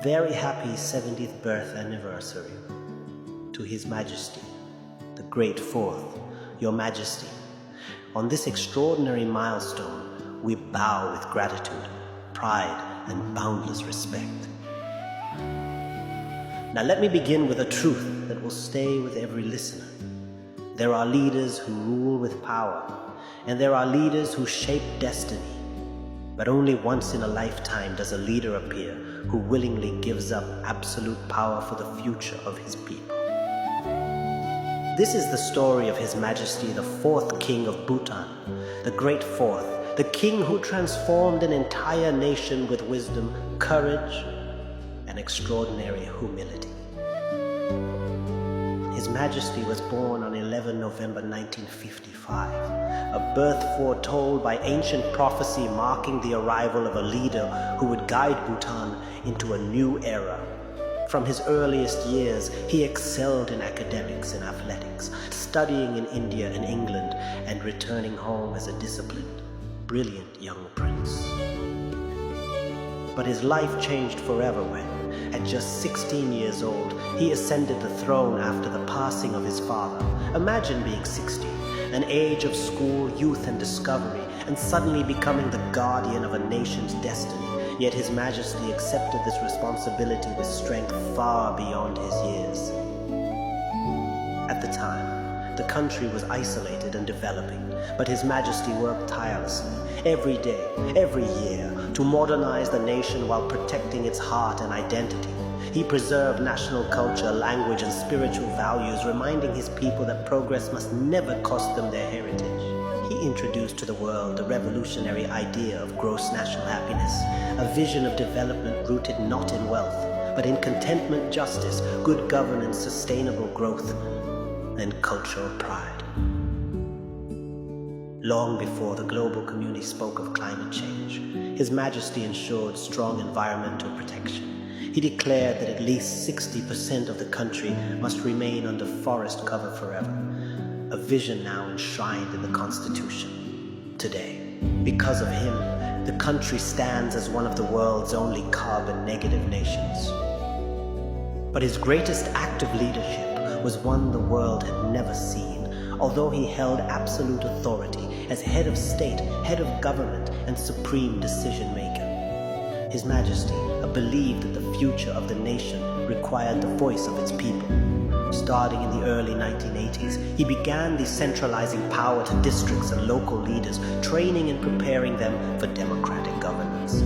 Very happy 70th birth anniversary to His Majesty, the Great Fourth, Your Majesty. On this extraordinary milestone, we bow with gratitude, pride, and boundless respect. Now let me begin with a truth that will stay with every listener. There are leaders who rule with power, and there are leaders who shape destiny. But only once in a lifetime does a leader appear who willingly gives up absolute power for the future of his people. This is the story of His Majesty, the fourth King of Bhutan, the Great Fourth, the king who transformed an entire nation with wisdom, courage, and extraordinary humility. His Majesty was born on 11 November 1955, a birth foretold by ancient prophecy marking the arrival of a leader who would guide Bhutan into a new era. From his earliest years, he excelled in academics and athletics, studying in India and England and returning home as a disciplined, brilliant young prince. But his life changed forever when, at just 16 years old, he ascended the throne after the passing of his father. Imagine being 60, an age of school, youth, and discovery, and suddenly becoming the guardian of a nation's destiny. Yet His Majesty accepted this responsibility with strength far beyond his years. At the time, the country was isolated and developing, but His Majesty worked tirelessly, every day, every year, to modernize the nation while protecting its heart and identity. He preserved national culture, language, and spiritual values, reminding his people that progress must never cost them their heritage. He introduced to the world the revolutionary idea of gross national happiness, a vision of development rooted not in wealth, but in contentment, justice, good governance, sustainable growth, and cultural pride. Long before the global community spoke of climate change, His Majesty ensured strong environmental protection. He declared that at least 60% of the country must remain under forest cover forever, a vision now enshrined in the Constitution. Today, because of him, the country stands as one of the world's only carbon-negative nations. But his greatest act of leadership was one the world had never seen, although he held absolute authority as head of state, head of government, and supreme decision-maker. His Majesty believed that the future of the nation required the voice of its people. Starting in the early 1980s, he began decentralizing power to districts and local leaders, training and preparing them for democratic governance.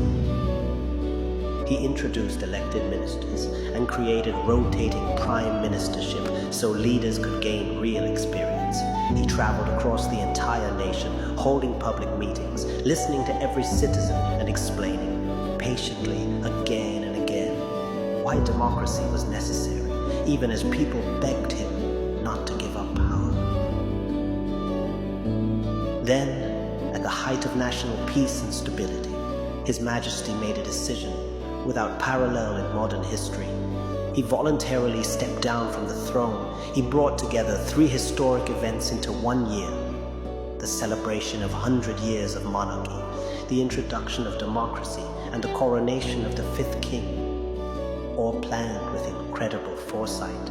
He introduced elected ministers and created rotating prime ministership so leaders could gain real experience. He traveled across the entire nation, holding public meetings, listening to every citizen and explaining patiently again and again why democracy was necessary, even as people begged him not to give up power. Then, at the height of national peace and stability, His Majesty made a decision without parallel in modern history. He voluntarily stepped down from the throne. He brought together 3 historic events into one year: the celebration of 100 years of monarchy, the introduction of democracy, and the coronation of the 5th king, all planned with incredible foresight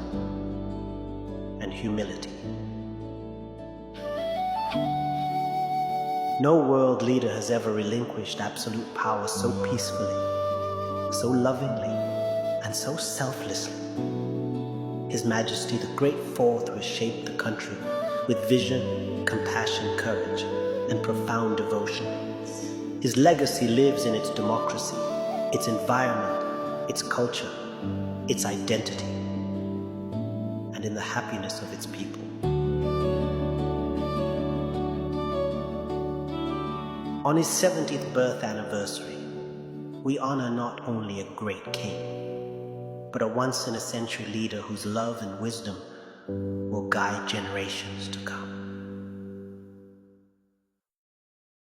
and humility. No world leader has ever relinquished absolute power so peacefully, so lovingly, and so selflessly. His Majesty, the Great Fourth, has shaped the country with vision, compassion, courage, and profound devotion. His legacy lives in its democracy, its environment, its culture, its identity, and in the happiness of its people. On his 70th birth anniversary, we honor not only a great king, but a once-in-a-century leader whose love and wisdom will guide generations to come.